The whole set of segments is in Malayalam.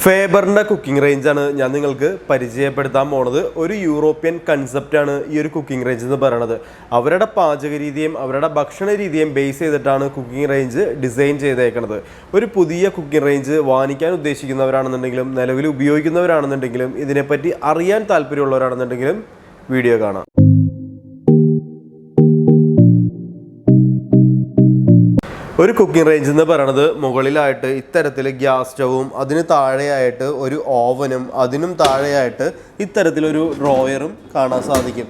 ഫേബറിൻ്റെ കുക്കിംഗ് റേഞ്ചാണ് ഞാൻ നിങ്ങൾക്ക് പരിചയപ്പെടുത്താൻ പോണത്. ഒരു യൂറോപ്യൻ കൺസെപ്റ്റാണ് ഈ ഒരു കുക്കിംഗ് റേഞ്ച് എന്ന് പറയുന്നത്. അവരുടെ പാചക രീതിയും അവരുടെ ഭക്ഷണ രീതിയും ബേസ് ചെയ്തിട്ടാണ് കുക്കിംഗ് റേഞ്ച് ഡിസൈൻ ചെയ്തേക്കുന്നത്. ഒരു പുതിയ കുക്കിംഗ് റേഞ്ച് വാങ്ങിക്കാൻ ഉദ്ദേശിക്കുന്നവരാണെന്നുണ്ടെങ്കിലും നിലവിൽ ഉപയോഗിക്കുന്നവരാണെന്നുണ്ടെങ്കിലും ഇതിനെപ്പറ്റി അറിയാൻ താല്പര്യമുള്ളവരാണെന്നുണ്ടെങ്കിലും വീഡിയോ കാണാം. ഒരു കുക്കിംഗ് റേഞ്ച് എന്ന് പറയുന്നത് മുകളിലായിട്ട് ഇത്തരത്തിൽ ഗ്യാസ് സ്റ്റവും അതിന് താഴെയായിട്ട് ഒരു ഓവനും അതിനും താഴെയായിട്ട് ഇത്തരത്തിലൊരു ഡ്രോയറും കാണാൻ സാധിക്കും.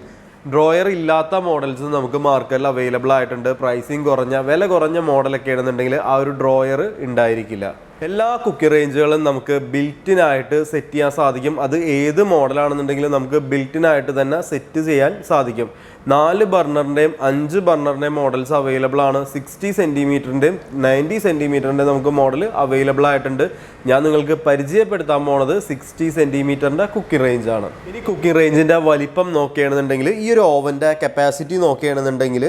ഡ്രോയർ ഇല്ലാത്ത മോഡൽസ് നമുക്ക് മാർക്കറ്റിൽ അവൈലബിൾ ആയിട്ടുണ്ട്. പ്രൈസിങ് കുറഞ്ഞ വില കുറഞ്ഞ മോഡലൊക്കെ ആണെന്നുണ്ടെങ്കിൽ ആ ഒരു ഡ്രോയർ ഉണ്ടായിരിക്കില്ല. എല്ലാ കുക്കിംഗ് റേഞ്ചുകളും നമുക്ക് ബിൽറ്റിനായിട്ട് സെറ്റ് ചെയ്യാൻ സാധിക്കും. അത് ഏത് മോഡലാണെന്നുണ്ടെങ്കിലും നമുക്ക് ബിൽറ്റിനായിട്ട് തന്നെ സെറ്റ് ചെയ്യാൻ സാധിക്കും. 4 ബർണറിൻ്റെയും 5 ബർണറിൻ്റെയും മോഡൽസ് അവൈലബിൾ ആണ്. 60 സെൻറ്റിമീറ്ററിൻ്റെയും 90 സെൻറ്റിമീറ്ററിൻ്റെ നമുക്ക് മോഡൽ അവൈലബിൾ ആയിട്ടുണ്ട്. ഞാൻ നിങ്ങൾക്ക് പരിചയപ്പെടുത്താൻ പോണത് 60 സെൻറ്റിമീറ്ററിൻ്റെ കുക്കിംഗ് റേഞ്ചാണ്. ഇനി കുക്കിംഗ് റേഞ്ചിൻ്റെ വലിപ്പം നോക്കുകയാണെന്നുണ്ടെങ്കിൽ ഈ ഒരു ഓവൻ്റെ കപ്പാസിറ്റി നോക്കുകയാണെന്നുണ്ടെങ്കിൽ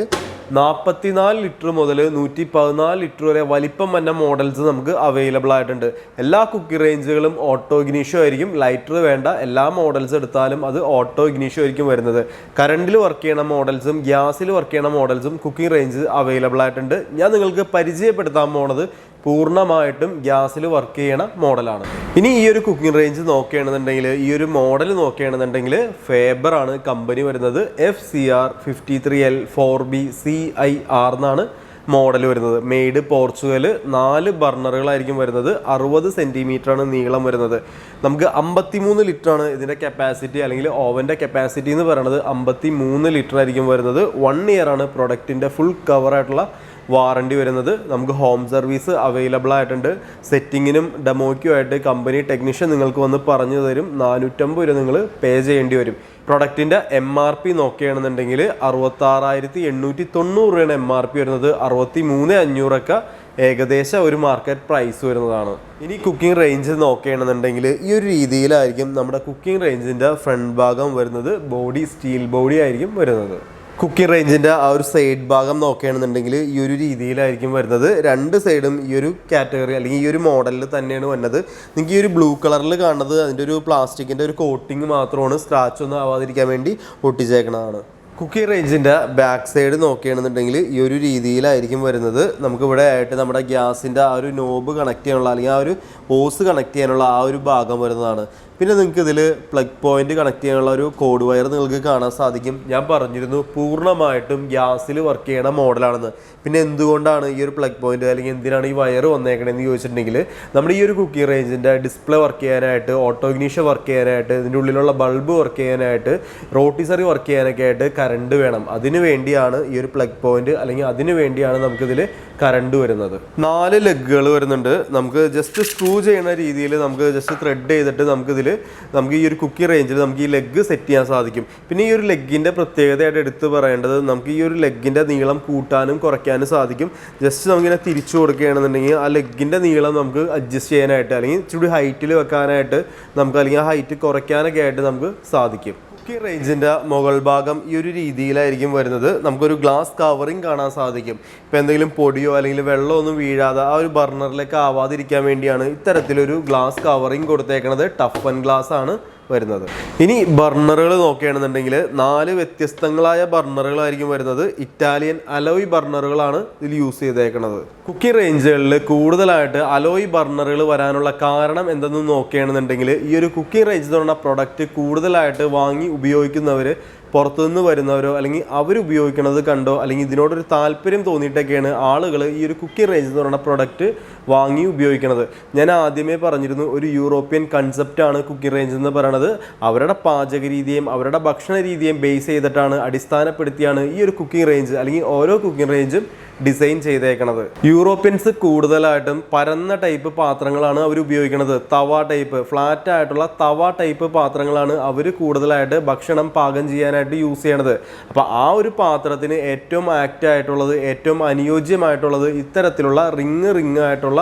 44 ലിറ്റർ മുതൽ 114 ലിറ്റർ വരെ വലിപ്പം വന്ന മോഡൽസ് നമുക്ക് അവൈലബിൾ ആയിട്ടുണ്ട്. എല്ലാ കുക്കിംഗ് റേഞ്ചുകളും ഓട്ടോ ഇഗ്നിഷോ ആയിരിക്കും. ലൈറ്റർ വേണ്ട എല്ലാ മോഡൽസ് എടുത്താലും അത് ഓട്ടോ ഇഗ്നിഷോ ആയിരിക്കും വരുന്നത്. കറണ്ടിൽ വർക്ക് ചെയ്യണ മോഡൽസും ഗ്യാസിൽ വർക്ക് ചെയ്യണ മോഡൽസും കുക്കിംഗ് റേഞ്ച് അവൈലബിൾ ആയിട്ടുണ്ട്. ഞാൻ നിങ്ങൾക്ക് പരിചയപ്പെടുത്താൻ പോണത് പൂർണ്ണമായിട്ടും ഗ്യാസിൽ വർക്ക് ചെയ്യണ മോഡലാണ്. ഇനി ഈ ഒരു കുക്കിംഗ് റേഞ്ച് നോക്കുകയാണെന്നുണ്ടെങ്കിൽ ഈ ഒരു മോഡൽ നോക്കുകയാണെന്നുണ്ടെങ്കിൽ ഫേബർ ആണ് കമ്പനി വരുന്നത്. FCR 53L 4B CIR എന്നാണ് മോഡൽ വരുന്നത്. Made Portugal. 4 ബർണറുകളായിരിക്കും വരുന്നത്. 60 സെൻറ്റിമീറ്ററാണ് നീളം വരുന്നത്. നമുക്ക് 53 ലിറ്ററാണ് ഇതിൻ്റെ കപ്പാസിറ്റി, അല്ലെങ്കിൽ ഓവൻ്റെ കപ്പാസിറ്റി എന്ന് പറയുന്നത് 53 ലിറ്റർ ആയിരിക്കും വരുന്നത്. 1 ഇയർ ആണ് പ്രൊഡക്റ്റിൻ്റെ ഫുൾ കവറായിട്ടുള്ള വാറണ്ടി വരുന്നത്. നമുക്ക് ഹോം സർവീസ് അവൈലബിൾ ആയിട്ടുണ്ട്. സെറ്റിങ്ങിനും ഡെമോയ്ക്കുമായിട്ട് കമ്പനി ടെക്നീഷ്യൻ നിങ്ങൾക്ക് വന്ന് പറഞ്ഞു തരും. 450 രൂപ നിങ്ങൾ പേ ചെയ്യേണ്ടി വരും. പ്രൊഡക്റ്റിൻ്റെ MRP നോക്കുകയാണെന്നുണ്ടെങ്കിൽ 66,890 രൂപയാണ് MRP വരുന്നത്. 63,500 ഏകദേശം ഒരു മാർക്കറ്റ് പ്രൈസ് വരുന്നതാണ്. ഇനി കുക്കിംഗ് റേഞ്ച് നോക്കുകയാണെന്നുണ്ടെങ്കിൽ ഈ ഒരു രീതിയിലായിരിക്കും നമ്മുടെ കുക്കിംഗ് റേഞ്ചിൻ്റെ ഫ്രണ്ട് ഭാഗം വരുന്നത്. ബോഡി സ്റ്റീൽ ബോഡി ആയിരിക്കും വരുന്നത്. കുക്കിംഗ് റേഞ്ചിൻ്റെ ആ ഒരു സൈഡ് ഭാഗം നോക്കുകയാണെന്നുണ്ടെങ്കിൽ ഈ ഒരു രീതിയിലായിരിക്കും വരുന്നത്. 2 സൈഡും ഈ ഒരു കാറ്റഗറി അല്ലെങ്കിൽ ഈ ഒരു മോഡലിൽ തന്നെയാണ് വരുന്നത്. നിങ്ങൾക്ക് ഈ ഒരു ബ്ലൂ കളറിൽ കാണുന്നത് അതിൻ്റെ ഒരു പ്ലാസ്റ്റിക്കിൻ്റെ ഒരു കോട്ടിങ് മാത്രമാണ്, സ്ക്രാച്ച് ഒന്നും ആവാതിരിക്കാൻ വേണ്ടി ഒട്ടിച്ചേക്കണതാണ്. കുക്കിംഗ് റേഞ്ചിൻ്റെ ബാക്ക് സൈഡ് നോക്കുകയാണെന്നുണ്ടെങ്കിൽ ഈ ഒരു രീതിയിലായിരിക്കും വരുന്നത്. നമുക്കിവിടെ ആയിട്ട് നമ്മുടെ ഗ്യാസിൻ്റെ ആ ഒരു നോബ് കണക്ട് ചെയ്യാനുള്ള അല്ലെങ്കിൽ ആ ഒരു ഓസ് കണക്ട് ചെയ്യാനുള്ള ആ ഒരു ഭാഗം വരുന്നതാണ്. പിന്നെ നിങ്ങൾക്ക് ഇതിൽ പ്ലഗ് പോയിന്റ് കണക്ട് ചെയ്യാനുള്ള ഒരു കോഡ് വയർ നിങ്ങൾക്ക് കാണാൻ സാധിക്കും. ഞാൻ പറഞ്ഞിരുന്നു പൂർണ്ണമായിട്ടും ഗ്യാസിൽ വർക്ക് ചെയ്യണ മോഡലാണെന്ന്. പിന്നെ എന്തുകൊണ്ടാണ് ഈ ഒരു പ്ലഗ് പോയിന്റ് അല്ലെങ്കിൽ എന്തിനാണ് ഈ വയർ വന്നേക്കണമെന്ന് ചോദിച്ചിട്ടുണ്ടെങ്കിൽ നമ്മുടെ ഈ ഒരു കുക്കിംഗ് റേഞ്ചിൻ്റെ ഡിസ്പ്ലേ വർക്ക് ചെയ്യാനായിട്ട്, ഓട്ടോ ഇഗ്നിഷൻ വർക്ക് ചെയ്യാനായിട്ട്, ഇതിൻ്റെ ഉള്ളിലുള്ള ബൾബ് വർക്ക് ചെയ്യാനായിട്ട്, റോട്ടിസറി വർക്ക് ചെയ്യാനൊക്കെ ആയിട്ട് കറണ്ട് വേണം. അതിന് വേണ്ടിയാണ് ഈ ഒരു പ്ലഗ് പോയിന്റ്, അല്ലെങ്കിൽ അതിന് വേണ്ടിയാണ് നമുക്കിതിൽ കറണ്ട് വരുന്നത്. 4 ലെഗുകൾ വരുന്നുണ്ട്. നമുക്ക് ജസ്റ്റ് സ്ക്രൂ ചെയ്യുന്ന രീതിയിൽ നമുക്ക് ജസ്റ്റ് ത്രെഡ് ചെയ്തിട്ട് നമുക്ക് ഈ ഒരു കുക്കിംഗ് റേഞ്ചിൽ നമുക്ക് ഈ ലെഗ് സെറ്റ് ചെയ്യാൻ സാധിക്കും. പിന്നെ ഈ ഒരു ലെഗിൻ്റെ പ്രത്യേകതയായിട്ട് എടുത്ത് പറയേണ്ടത് നമുക്ക് ഈ ഒരു ലെഗിൻ്റെ നീളം കൂട്ടാനും കുറയ്ക്കാനും സാധിക്കും. ജസ്റ്റ് നമുക്കിങ്ങനെ തിരിച്ചു കൊടുക്കുകയാണെന്നുണ്ടെങ്കിൽ ആ ലെഗിൻ്റെ നീളം നമുക്ക് അഡ്ജസ്റ്റ് ചെയ്യാനായിട്ട് അല്ലെങ്കിൽ ഇച്ചിരി ഹൈറ്റിൽ വെക്കാനായിട്ട് നമുക്ക്, അല്ലെങ്കിൽ ആ ഹൈറ്റ് കുറയ്ക്കാനൊക്കെ ആയിട്ട് നമുക്ക് സാധിക്കും. കുക്കിംഗ് റേഞ്ചിൻ്റെ മുകൾ ഭാഗം ഈ ഒരു രീതിയിലായിരിക്കും വരുന്നത്. നമുക്കൊരു ഗ്ലാസ് കവറിങ് കാണാൻ സാധിക്കും. ഇപ്പോൾ എന്തെങ്കിലും പൊടിയോ അല്ലെങ്കിൽ വെള്ളമോ ഒന്നും വീഴാതെ ആ ഒരു ബർണറിലേക്ക് ആവാതിരിക്കാൻ വേണ്ടിയാണ് ഇത്തരത്തിലൊരു ഗ്ലാസ് കവറിങ് കൊടുത്തേക്കണത്. ടഫ് ആൻഡ് ഗ്ലാസ് ആണ് വരുന്നത്. ഇനി ബർണറുകൾ നോക്കുകയാണെന്നുണ്ടെങ്കിൽ 4 വ്യത്യസ്തങ്ങളായ ബർണറുകളായിരിക്കും വരുന്നത്. ഇറ്റാലിയൻ അലോയ് ബർണറുകളാണ് ഇതിൽ യൂസ് ചെയ്തേക്കുന്നത്. കുക്കിംഗ് റേഞ്ചുകളിൽ കൂടുതലായിട്ട് അലോയ് ബർണറുകൾ വരാനുള്ള കാരണം എന്തെന്ന് നോക്കുകയാണെന്നുണ്ടെങ്കിൽ ഈ ഒരു കുക്കിംഗ് റേഞ്ച് എന്ന് പറഞ്ഞ പ്രൊഡക്റ്റ് കൂടുതലായിട്ട് വാങ്ങി ഉപയോഗിക്കുന്നവർ, പുറത്തുനിന്ന് വരുന്നവരോ അല്ലെങ്കിൽ അവരുപയോഗിക്കുന്നത് കണ്ടോ അല്ലെങ്കിൽ ഇതിനോടൊരു താല്പര്യം തോന്നിയിട്ടൊക്കെയാണ് ആളുകൾ ഈ ഒരു കുക്കിംഗ് റേഞ്ച് എന്ന് പറയുന്ന പ്രൊഡക്റ്റ് വാങ്ങി ഉപയോഗിക്കുന്നത്. ഞാൻ ആദ്യമേ പറഞ്ഞിരുന്നു ഒരു യൂറോപ്യൻ കൺസെപ്റ്റാണ് കുക്കിംഗ് റേഞ്ച് എന്ന് പറയുന്നത്. അവരുടെ പാചക രീതിയും അവരുടെ ഭക്ഷണ രീതിയും ബേസ് ചെയ്തിട്ടാണ്, അടിസ്ഥാനപ്പെടുത്തിയാണ് ഈ ഒരു കുക്കിംഗ് റേഞ്ച് അല്ലെങ്കിൽ ഓരോ കുക്കിംഗ് റേഞ്ചും ഡിസൈൻ ചെയ്തേക്കണത്. യൂറോപ്യൻസ് കൂടുതലായിട്ടും പരന്ന ടൈപ്പ് പാത്രങ്ങളാണ് അവർ ഉപയോഗിക്കുന്നത്. തവ ടൈപ്പ്, ഫ്ലാറ്റ് ആയിട്ടുള്ള തവ ടൈപ്പ് പാത്രങ്ങളാണ് അവർ കൂടുതലായിട്ട് ഭക്ഷണം പാകം ചെയ്യാനായിട്ട് യൂസ് ചെയ്യണത്. അപ്പോൾ ആ ഒരു പാത്രത്തിന് ഏറ്റവും ആക്റ്റ് ആയിട്ടുള്ളത്, ഏറ്റവും അനുയോജ്യമായിട്ടുള്ളത് ഇത്തരത്തിലുള്ള റിങ് ആയിട്ടുള്ള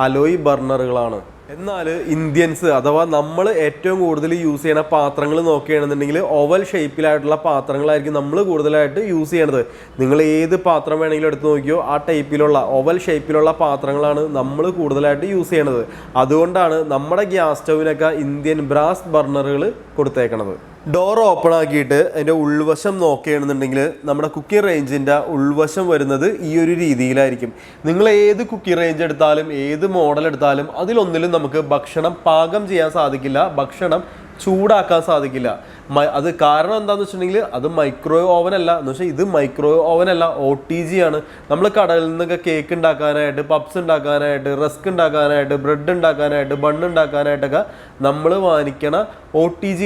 അലോയ് ബർണറുകളാണ്. എന്നാൽ ഇന്ത്യൻസ് അഥവാ നമ്മൾ ഏറ്റവും കൂടുതൽ യൂസ് ചെയ്യുന്ന പാത്രങ്ങൾ നോക്കുകയാണെന്നുണ്ടെങ്കിൽ ഓവൽ ഷേപ്പിലായിട്ടുള്ള പാത്രങ്ങളായിരിക്കും നമ്മൾ കൂടുതലായിട്ട് യൂസ് ചെയ്യണത്. നിങ്ങൾ ഏത് പാത്രം വേണമെങ്കിലും എടുത്ത് നോക്കിയോ ആ ടൈപ്പിലുള്ള ഓവൽ ഷേപ്പിലുള്ള പാത്രങ്ങളാണ് നമ്മൾ കൂടുതലായിട്ട് യൂസ് ചെയ്യണത്. അതുകൊണ്ടാണ് നമ്മുടെ ഗ്യാസ് സ്റ്റൗവിനൊക്കെ ഇന്ത്യൻ ബ്രാസ് ബർണറുകൾ കൊടുത്തേക്കണത്. ഡോർ ഓപ്പൺ ആക്കിയിട്ട് അതിൻ്റെ ഉൾവശം നോക്കുകയാണെന്നുണ്ടെങ്കിൽ നമ്മുടെ കുക്കിംഗ് റേഞ്ചിൻ്റെ ഉൾവശം വരുന്നത് ഈ ഒരു രീതിയിലായിരിക്കും. നിങ്ങൾ ഏത് കുക്കിംഗ് റേഞ്ച് എടുത്താലും ഏത് മോഡൽ എടുത്താലും അതിലൊന്നിലും നമുക്ക് ഭക്ഷണം പാകം ചെയ്യാൻ സാധിക്കില്ല, ഭക്ഷണം ചൂടാക്കാൻ സാധിക്കില്ല. അത് കാരണം എന്താണെന്ന് വെച്ചിട്ടുണ്ടെങ്കിൽ അത് മൈക്രോവേവ് ഓവൻ അല്ല എന്ന് വെച്ചാൽ ഇത് മൈക്രോവേവ് ഓവൻ അല്ല, OTG ആണ്. നമ്മൾ കടയിൽ നിന്നൊക്കെ കേക്ക് ഉണ്ടാക്കാനായിട്ട്, പപ്സ് ഉണ്ടാക്കാനായിട്ട്, റസ്ക് ഉണ്ടാക്കാനായിട്ട്, ബ്രെഡ് ഉണ്ടാക്കാനായിട്ട്, ബണ്ണ് ഉണ്ടാക്കാനായിട്ടൊക്കെ നമ്മൾ വാങ്ങിക്കണ OTG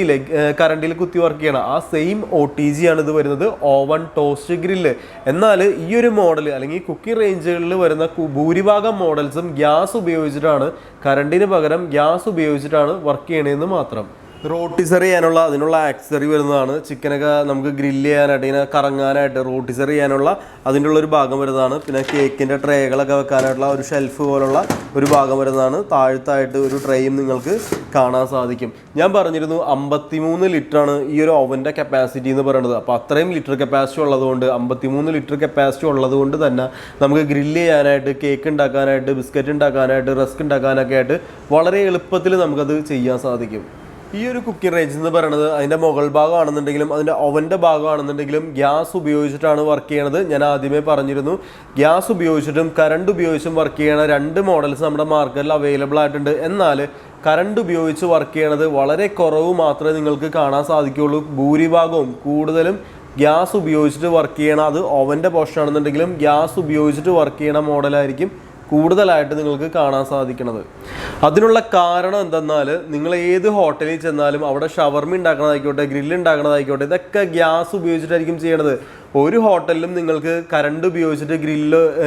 കറണ്ടിൽ കുത്തി വർക്ക് ചെയ്യണം. ആ സെയിം OTG ആണ് ഇത് വരുന്നത്, ഓവൻ ടോസ്റ്റ് ഗ്രില്ല്. എന്നാൽ ഈ ഒരു മോഡൽ അല്ലെങ്കിൽ കുക്കിംഗ് റേഞ്ചുകളിൽ വരുന്ന ഭൂരിഭാഗം മോഡൽസും ഗ്യാസ് ഉപയോഗിച്ചിട്ടാണ്, കറണ്ടിന് പകരം ഗ്യാസ് ഉപയോഗിച്ചിട്ടാണ് വർക്ക് ചെയ്യണതെന്ന് മാത്രം. റോട്ടിസറി ചെയ്യാനുള്ള അതിനുള്ള ആക്സറി വരുന്നതാണ്. ചിക്കനൊക്കെ നമുക്ക് ഗ്രില്ല് ചെയ്യാനായിട്ട് ഇങ്ങനെ കറങ്ങാനായിട്ട് റോട്ടിസറി ചെയ്യാനുള്ള അതിൻ്റെ ഉള്ളൊരു ഭാഗം വരുന്നതാണ്. പിന്നെ കേക്കിൻ്റെ ട്രേകളൊക്കെ വെക്കാനായിട്ടുള്ള ഒരു ഷെൽഫ് പോലുള്ള ഒരു ഭാഗം വരുന്നതാണ്. താഴത്തായിട്ട് ഒരു ട്രേയും നിങ്ങൾക്ക് കാണാൻ സാധിക്കും. ഞാൻ പറഞ്ഞിരുന്നു 53 ലിറ്ററാണ് ഈ ഒരു ഓവൻ്റെ കപ്പാസിറ്റി എന്ന് പറയുന്നത്. അപ്പോൾ അത്രയും ലിറ്റർ കപ്പാസിറ്റി ഉള്ളതുകൊണ്ട് 53 ലിറ്റർ കപ്പാസിറ്റി ഉള്ളതുകൊണ്ട് തന്നെ നമുക്ക് ഗ്രില്ല് ചെയ്യാനായിട്ട്, കേക്ക് ഉണ്ടാക്കാനായിട്ട്, ബിസ്ക്കറ്റ് ഉണ്ടാക്കാനായിട്ട്, റസ്ക് ഉണ്ടാക്കാനൊക്കെ ആയിട്ട് വളരെ എളുപ്പത്തിൽ നമുക്കത് ചെയ്യാൻ സാധിക്കും. ഈ ഒരു കുക്കിംഗ് റേഞ്ച് എന്ന് പറയുന്നത് അതിൻ്റെ മുകൾ ഭാഗമാണെന്നുണ്ടെങ്കിലും അതിൻ്റെ ഓവൻ്റെ ഭാഗമാണെന്നുണ്ടെങ്കിലും ഗ്യാസ് ഉപയോഗിച്ചിട്ടാണ് വർക്ക് ചെയ്യണത്. ഞാൻ ആദ്യമേ പറഞ്ഞിരുന്നു, ഗ്യാസ് ഉപയോഗിച്ചിട്ടും കറണ്ട് ഉപയോഗിച്ചും വർക്ക് ചെയ്യണ 2 മോഡൽസ് നമ്മുടെ മാർക്കറ്റിൽ അവൈലബിൾ ആയിട്ടുണ്ട്. എന്നാൽ കറണ്ട് ഉപയോഗിച്ച് വർക്ക് ചെയ്യണത് വളരെ കുറവ് മാത്രമേ നിങ്ങൾക്ക് കാണാൻ സാധിക്കുകയുള്ളൂ. ഭൂരിഭാഗവും കൂടുതലും ഗ്യാസ് ഉപയോഗിച്ചിട്ട് വർക്ക് ചെയ്യണം. അത് ഓവൻ്റെ പോർഷൻ ആണെന്നുണ്ടെങ്കിലും ഗ്യാസ് ഉപയോഗിച്ചിട്ട് വർക്ക് ചെയ്യണ മോഡലായിരിക്കും കൂടുതലായിട്ട് നിങ്ങൾക്ക് കാണാൻ സാധിക്കുന്നത്. അതിനുള്ള കാരണം എന്തെന്നാൽ നിങ്ങൾ ഏത് ഹോട്ടലിൽ ചെന്നാലും അവിടെ ഷവർമ ഉണ്ടാക്കണതായിക്കോട്ടെ, ഗ്രില്ല് ഉണ്ടാക്കണതായിക്കോട്ടെ, ഇതൊക്കെ ഗ്യാസ് ഉപയോഗിച്ചിട്ടായിരിക്കും ചെയ്യണത്. ഒരു ഹോട്ടലിലും നിങ്ങൾക്ക് കറണ്ട് ഉപയോഗിച്ചിട്ട്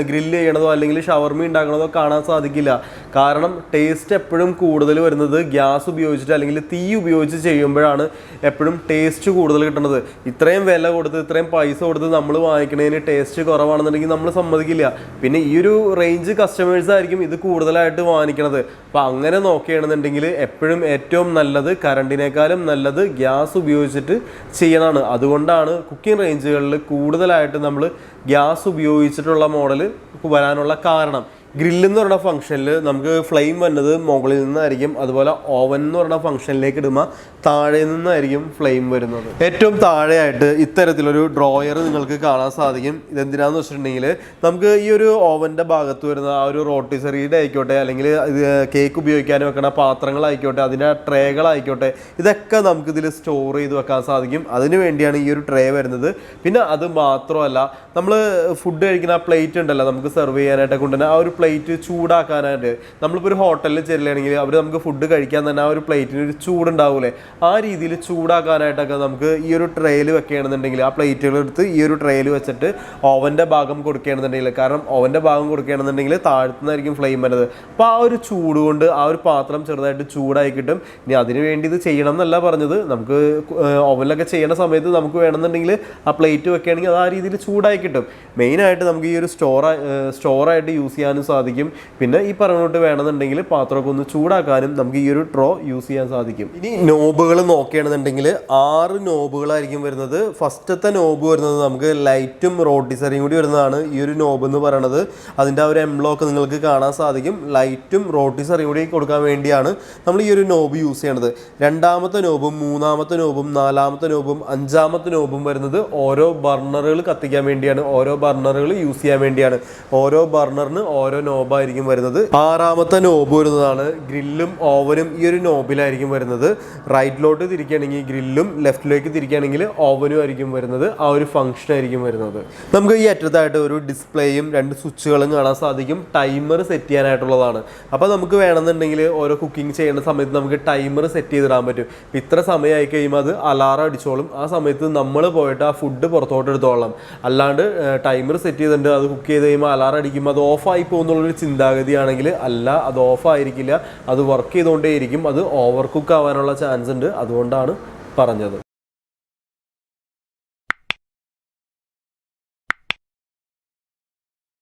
ഗ്രില്ല് ചെയ്യണതോ അല്ലെങ്കിൽ ഷവർമ ഉണ്ടാക്കണതോ കാണാൻ സാധിക്കില്ല. കാരണം ടേസ്റ്റ് എപ്പോഴും കൂടുതൽ വരുന്നത് ഗ്യാസ് ഉപയോഗിച്ചിട്ട് അല്ലെങ്കിൽ തീ ഉപയോഗിച്ച് ചെയ്യുമ്പോഴാണ് എപ്പോഴും ടേസ്റ്റ് കൂടുതൽ കിട്ടുന്നത്. ഇത്രയും വില കൊടുത്ത് ഇത്രയും പൈസ കൊടുത്ത് നമ്മൾ വാങ്ങിക്കണതിന് ടേസ്റ്റ് കുറവാണെന്നുണ്ടെങ്കിൽ നമ്മൾ സമ്മതിക്കില്ല. പിന്നെ ഈ ഒരു റേഞ്ച് കസ്റ്റമേഴ്സ് ആയിരിക്കും ഇത് കൂടുതലായിട്ട് വാങ്ങിക്കണത്. അപ്പോൾ അങ്ങനെ നോക്കുകയാണെന്നുണ്ടെങ്കിൽ എപ്പോഴും ഏറ്റവും നല്ലത്, കറണ്ടിനേക്കാളും നല്ലത് ഗ്യാസ് ഉപയോഗിച്ചിട്ട് ചെയ്യണതാണ്. അതുകൊണ്ടാണ് കുക്കിംഗ് റേഞ്ചുകളിൽ കൂടുതലായിട്ട് നമ്മൾ ഗ്യാസ് ഉപയോഗിച്ചിട്ടുള്ള മോഡൽ വരാനുള്ള കാരണം. ഗ്രില്ല് എന്ന് പറയുന്ന ഫംഗ്ഷനിൽ നമുക്ക് ഫ്ലെയിം വരുന്നത് മുകളിൽ നിന്നായിരിക്കും. അതുപോലെ ഓവൻ എന്ന് പറയുന്ന ഫംഗ്ഷനിലേക്ക് ഇടുമ്പോൾ താഴെ നിന്നായിരിക്കും ഫ്ലെയിം വരുന്നത്. ഏറ്റവും താഴെയായിട്ട് ഇത്തരത്തിലൊരു ഡ്രോയർ നിങ്ങൾക്ക് കാണാൻ സാധിക്കും. ഇതെന്തിനാന്ന് വെച്ചിട്ടുണ്ടെങ്കിൽ നമുക്ക് ഈ ഒരു ഓവൻ്റെ ഭാഗത്ത് വരുന്ന ആ ഒരു റോട്ടിസറിയുടെ ആയിക്കോട്ടെ, അല്ലെങ്കിൽ കേക്ക് ഉപയോഗിക്കാൻ വെക്കുന്ന പാത്രങ്ങളായിക്കോട്ടെ, അതിൻ്റെ ട്രേകളായിക്കോട്ടെ, ഇതൊക്കെ നമുക്കിതിൽ സ്റ്റോർ ചെയ്ത് വെക്കാൻ സാധിക്കും. അതിന് വേണ്ടിയാണ് ഈ ഒരു ട്രേ വരുന്നത്. പിന്നെ അത് മാത്രമല്ല, നമ്മൾ ഫുഡ് കഴിക്കുന്ന ആ പ്ലേറ്റ് ഉണ്ടല്ലോ, നമുക്ക് സെർവ് ചെയ്യാനായിട്ട് കൊണ്ടുവന്ന ആ ഒരു പ്ലേറ്റ് ചൂടാക്കാനായിട്ട് നമ്മളിപ്പോൾ ഒരു ഹോട്ടലിൽ ചെല്ലുകയാണെങ്കിൽ അവർ നമുക്ക് ഫുഡ് കഴിക്കാൻ തന്നെ ആ ഒരു പ്ലേറ്റിന് ഒരു ചൂടുണ്ടാവില്ലേ, ആ രീതിയിൽ ചൂടാക്കാനായിട്ടൊക്കെ നമുക്ക് ഈ ഒരു ട്രേയിൽ വെക്കുകയാണെന്നുണ്ടെങ്കിൽ ആ പ്ലേറ്റുകൾ എടുത്ത് ഈ ഒരു ട്രേയിൽ വെച്ചിട്ട് ഓവൻ്റെ ഭാഗം കൊടുക്കുകയാണെന്നുണ്ടെങ്കിൽ, കാരണം ഓവൻ്റെ ഭാഗം കൊടുക്കുകയാണെന്നുണ്ടെങ്കിൽ താഴ്ത്തുന്നതായിരിക്കും ഫ്ലെയിം വരുന്നത്. അപ്പോൾ ആ ഒരു ചൂട് കൊണ്ട് ആ ഒരു പാത്രം ചെറുതായിട്ട് ചൂടായി കിട്ടും. ഇനി അതിന് വേണ്ടി ഇത് ചെയ്യണം എന്നല്ല പറഞ്ഞത്, നമുക്ക് ഓവനിലൊക്കെ ചെയ്യണ സമയത്ത് നമുക്ക് വേണമെന്നുണ്ടെങ്കിൽ ആ പ്ലേറ്റ് വെക്കുകയാണെങ്കിൽ അത് ആ രീതിയിൽ ചൂടായി കിട്ടും. മെയിനായിട്ട് നമുക്ക് ഈ ഒരു സ്റ്റോറായിട്ട് യൂസ് ചെയ്യാനും സാധിക്കും. പിന്നെ ഈ പറഞ്ഞിട്ട് വേണമെന്നുണ്ടെങ്കിൽ പാത്രമൊക്കെ ഒന്ന് ചൂടാക്കാനും നമുക്ക് ഈ ഒരു ട്രോ യൂസ് ചെയ്യാൻ സാധിക്കും. ഇനി നോബുകൾ നോക്കുകയാണെന്നുണ്ടെങ്കിൽ 6 നോബുകളായിരിക്കും വരുന്നത്. ഫസ്റ്റത്തെ നോബ് വരുന്നത് നമുക്ക് ലൈറ്റും റോട്ടിസറിയും കൂടി വരുന്നതാണ് ഈ ഒരു നോബ് എന്ന് പറയുന്നത്. അതിൻ്റെ ആ ഒരു എംബ്ലോക്ക് നിങ്ങൾക്ക് കാണാൻ സാധിക്കും. ലൈറ്റും റോട്ടിസറിയും കൂടി കൊടുക്കാൻ വേണ്ടിയാണ് നമ്മൾ ഈ ഒരു നോബ് യൂസ് ചെയ്യണത്. രണ്ടാമത്തെ നോബും മൂന്നാമത്തെ നോബും നാലാമത്തെ നോബും അഞ്ചാമത്തെ നോബും വരുന്നത് ഓരോ ബർണറുകൾ കത്തിക്കാൻ വേണ്ടിയാണ്, ഓരോ ബർണറുകൾ യൂസ് ചെയ്യാൻ വേണ്ടിയാണ്. ഓരോ ബർണറിന് ഓരോ നോബായിരിക്കും വരുന്നത്. 6ാമത്തെ നോബ് വരുന്നതാണ് ഗ്രില്ലും ഓവനും ഈ ഒരു നോബിലായിരിക്കും വരുന്നത്. റൈറ്റിലോട്ട് തിരിക്കുകയാണെങ്കിൽ ഗ്രില്ലും, ലെഫ്റ്റിലേക്ക് തിരിക്കുകയാണെങ്കിൽ ഓവനും ആയിരിക്കും വരുന്നത്. ആ ഒരു ഫംഗ്ഷൻ ആയിരിക്കും വരുന്നത്. നമുക്ക് ഈ അറ്റത്തായിട്ട് ഒരു ഡിസ്പ്ലേയും 2 സ്വിച്ചുകളും കാണാൻ സാധിക്കും. ടൈമർ സെറ്റ് ചെയ്യാനായിട്ടുള്ളതാണ്. അപ്പോൾ നമുക്ക് വേണമെന്നുണ്ടെങ്കിൽ ഓരോ കുക്കിംഗ് ചെയ്യുന്ന സമയത്ത് നമുക്ക് ടൈമർ സെറ്റ് ചെയ്തിടാൻ പറ്റും. ഇത്ര സമയമായി കഴിയുമ്പോൾ അത് അലാറം അടിച്ചോളും. ആ സമയത്ത് നമ്മൾ പോയിട്ട് ആ ഫുഡ് പുറത്തോട്ട് എടുത്തോളാം. അല്ലാണ്ട് ടൈമർ സെറ്റ് ചെയ്തിട്ടുണ്ട് അത് കുക്ക് ചെയ്ത് കഴിയുമ്പോൾ അലാറം അടിക്കുമ്പോൾ അത് ഓഫായി പോകുന്നുള്ളൊരു ചിന്താഗതിയാണെങ്കിൽ അല്ല, അത് ഓഫായിരിക്കില്ല, അത് വർക്ക് ചെയ്തുകൊണ്ടേയിരിക്കും. അത് ഓവർ കുക്ക് ആവാനുള്ള ചാൻസ് ഉണ്ട്. അതുകൊണ്ടാണ് പറഞ്ഞത്.